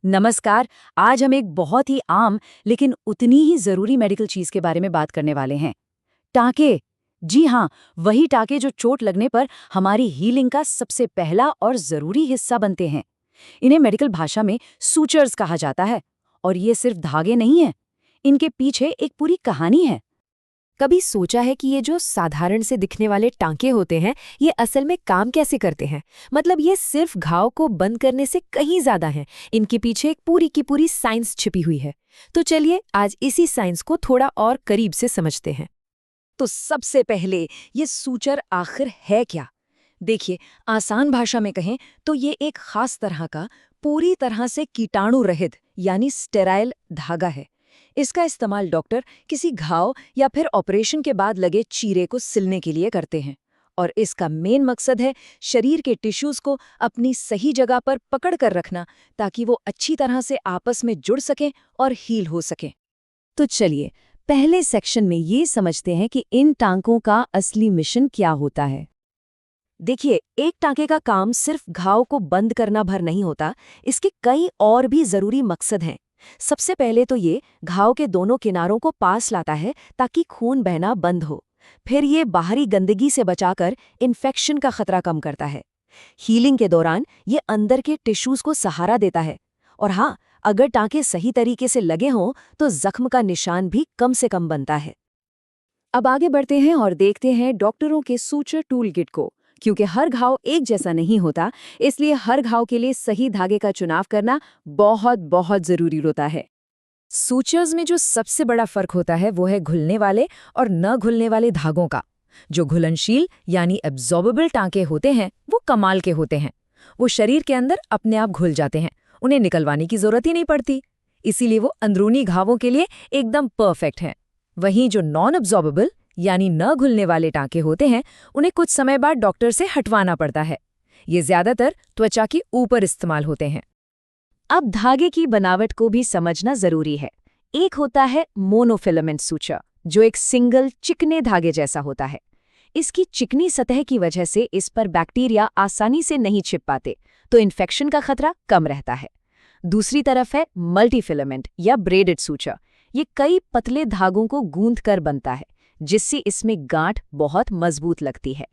नमस्कार। आज हम एक बहुत ही आम लेकिन उतनी ही जरूरी मेडिकल चीज के बारे में बात करने वाले हैं। टाँके। जी हाँ, वही टाँके जो चोट लगने पर हमारी हीलिंग का सबसे पहला और जरूरी हिस्सा बनते हैं। इन्हें मेडिकल भाषा में सूचर्स कहा जाता है। और ये सिर्फ धागे नहीं हैं, इनके पीछे एक पूरी कहानी है। कभी सोचा है कि ये जो साधारण से दिखने वाले टांके होते हैं, ये असल में काम कैसे करते हैं? मतलब ये सिर्फ घाव को बंद करने से कहीं ज्यादा है। इनके पीछे एक पूरी की पूरी साइंस छिपी हुई है। तो चलिए आज इसी साइंस को थोड़ा और करीब से समझते हैं। तो सबसे पहले ये सूचर आखिर है क्या? देखिए, आसान भाषा में कहें तो ये एक खास तरह का पूरी तरह से कीटाणु रहित यानी स्टेराइल धागा है। इसका इस्तेमाल डॉक्टर किसी घाव या फिर ऑपरेशन के बाद लगे चीरे को सिलने के लिए करते हैं। और इसका मेन मकसद है शरीर के टिश्यूज को अपनी सही जगह पर पकड़ कर रखना, ताकि वो अच्छी तरह से आपस में जुड़ सकें और हील हो सकें। तो चलिए पहले सेक्शन में ये समझते हैं कि इन टांकों का असली मिशन क्या होता है। देखिए, एक टांके का काम सिर्फ घाव को बंद करना भर नहीं होता, इसके कई और भी जरूरी मकसद हैं। सबसे पहले तो ये घाव के दोनों किनारों को पास लाता है ताकि खून बहना बंद हो। फिर ये बाहरी गंदगी से बचाकर इन्फेक्शन का खतरा कम करता है। हीलिंग के दौरान ये अंदर के टिश्यूज को सहारा देता है। और हाँ, अगर टांके सही तरीके से लगे हों तो जख्म का निशान भी कम से कम बनता है। अब आगे बढ़ते हैं और देखते हैं डॉक्टरों के सूचर टूल किट को। क्योंकि हर घाव एक जैसा नहीं होता, इसलिए हर घाव के लिए सही धागे का चुनाव करना बहुत बहुत जरूरी होता है। सूचर्स में जो सबसे बड़ा फर्क होता है वो है घुलने वाले और न घुलने वाले धागों का। जो घुलनशील यानी एब्जॉर्बेबल टांके होते हैं वो कमाल के होते हैं। वो शरीर के अंदर अपने आप घुल जाते हैं, उन्हें निकलवाने की जरूरत ही नहीं पड़ती। इसीलिए वो अंदरूनी घावों के लिए एकदम परफेक्ट हैं। वहीं जो नॉन एब्जॉर्बेबल यानी न घुलने वाले टांके होते हैं, उन्हें कुछ समय बाद डॉक्टर से हटवाना पड़ता है। ये ज्यादातर त्वचा के ऊपर इस्तेमाल होते हैं। अब धागे की बनावट को भी समझना जरूरी है। एक होता है मोनोफिलामेंट सूचर, जो एक सिंगल चिकने धागे जैसा होता है। इसकी चिकनी सतह की वजह से इस पर बैक्टीरिया आसानी से नहीं छिप पाते, तो इन्फेक्शन का खतरा कम रहता है। दूसरी तरफ है मल्टीफिलामेंट या ब्रेडेड सूचर। ये कई पतले धागों को गूंथ कर बनता है, जिससे इसमें गांठ बहुत मजबूत लगती है।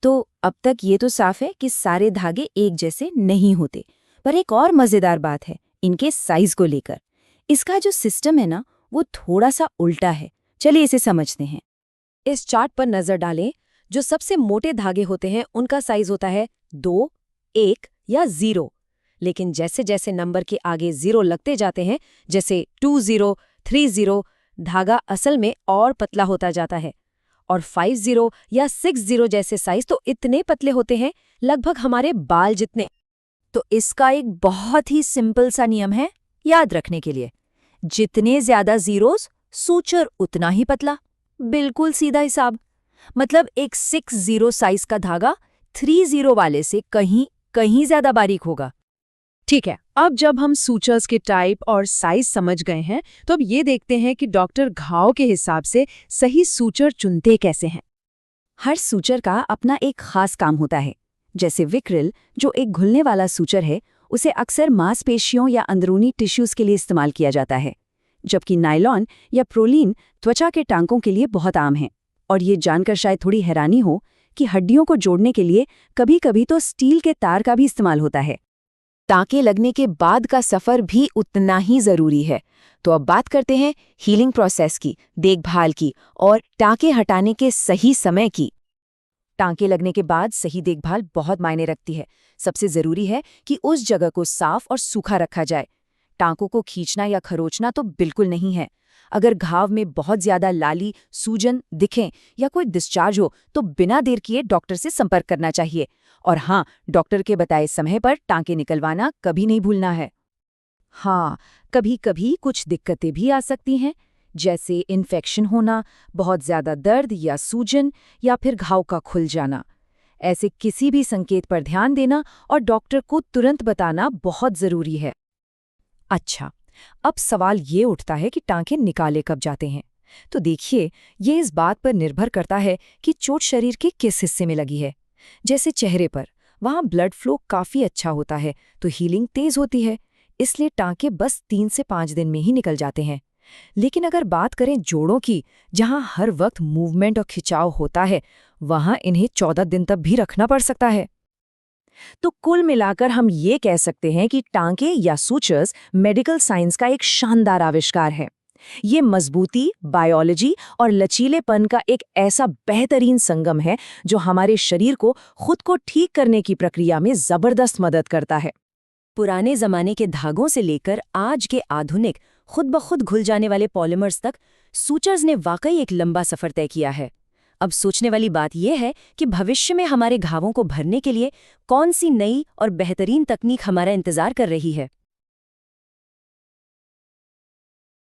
तो अब तक ये तो साफ है कि सारे धागे एक जैसे नहीं होते, पर एक और मजेदार बात है इनके साइज को लेकर। इसका जो सिस्टम है ना, वो थोड़ा सा उल्टा है। चलिए इसे समझते हैं। इस चार्ट पर नजर डालें। जो सबसे मोटे धागे होते हैं उनका साइज होता है 2, 1 या 0। लेकिन जैसे जैसे नंबर के आगे 0 लगते जाते हैं, जैसे 20, 30, धागा असल में और पतला होता जाता है। और 50 या 60 जैसे साइज तो इतने पतले होते हैं, लगभग हमारे बाल जितने। तो इसका एक बहुत ही सिंपल सा नियम है याद रखने के लिए। जितने ज्यादा जीरोस, सूचर उतना ही पतला। बिल्कुल सीधा हिसाब। मतलब एक 60 साइज का धागा 30 वाले से कहीं कहीं ज्यादा बारीक होगा। ठीक है, अब जब हम सूचर्स के टाइप और साइज समझ गए हैं, तो अब ये देखते हैं कि डॉक्टर घाव के हिसाब से सही सूचर चुनते कैसे हैं। हर सूचर का अपना एक खास काम होता है। जैसे विक्रिल, जो एक घुलने वाला सूचर है, उसे अक्सर मांसपेशियों या अंदरूनी टिश्यूज के लिए इस्तेमाल किया जाता है। जबकि नायलॉन या प्रोलीन त्वचा के टांकों के लिए बहुत आम है। और ये जानकर शायद थोड़ी हैरानी हो कि हड्डियों को जोड़ने के लिए कभी-कभी तो स्टील के तार का भी इस्तेमाल होता है। टांके लगने के बाद का सफर भी उतना ही जरूरी है। तो अब बात करते हैं हीलिंग प्रोसेस की, देखभाल की और टांके हटाने के सही समय की। टांके लगने के बाद सही देखभाल बहुत मायने रखती है। सबसे जरूरी है कि उस जगह को साफ और सूखा रखा जाए। टांकों को खींचना या खरोचना तो बिल्कुल नहीं है। अगर घाव में बहुत ज्यादा लाली, सूजन दिखें या कोई डिस्चार्ज हो तो बिना देर किए डॉक्टर से संपर्क करना चाहिए। और हाँ, डॉक्टर के बताए समय पर टांके निकलवाना कभी नहीं भूलना है। हाँ, कभी कभी कुछ दिक्कतें भी आ सकती हैं, जैसे इन्फेक्शन होना, बहुत ज्यादा दर्द या सूजन, या फिर घाव का खुल जाना। ऐसे किसी भी संकेत पर ध्यान देना और डॉक्टर को तुरंत बताना बहुत जरूरी है। अच्छा, अब सवाल ये उठता है कि टांके निकाले कब जाते हैं। तो देखिए, ये इस बात पर निर्भर करता है कि चोट शरीर के किस हिस्से में लगी है। जैसे चेहरे पर, वहाँ ब्लड फ्लो काफी अच्छा होता है तो हीलिंग तेज होती है। इसलिए टांके बस 3 से 5 दिन में ही निकल जाते हैं। लेकिन अगर बात करें जोड़ों की, जहां हर वक्त मूवमेंट और खिंचाव होता है, वहां इन्हें 14 दिन तक भी रखना पड़ सकता है। तो कुल मिलाकर हम ये कह सकते हैं कि टांके या सूचर्स मेडिकल साइंस का एक शानदार आविष्कार है। ये मजबूती, बायोलॉजी और लचीलेपन का एक ऐसा बेहतरीन संगम है जो हमारे शरीर को खुद को ठीक करने की प्रक्रिया में जबरदस्त मदद करता है। पुराने जमाने के धागों से लेकर आज के आधुनिक खुद ब खुद घुल जाने वाले पॉलिमर्स तक सूचर्स ने वाकई एक लंबा सफर तय किया है। अब सोचने वाली बात यह है कि भविष्य में हमारे घावों को भरने के लिए कौन सी नई और बेहतरीन तकनीक हमारा इंतजार कर रही है।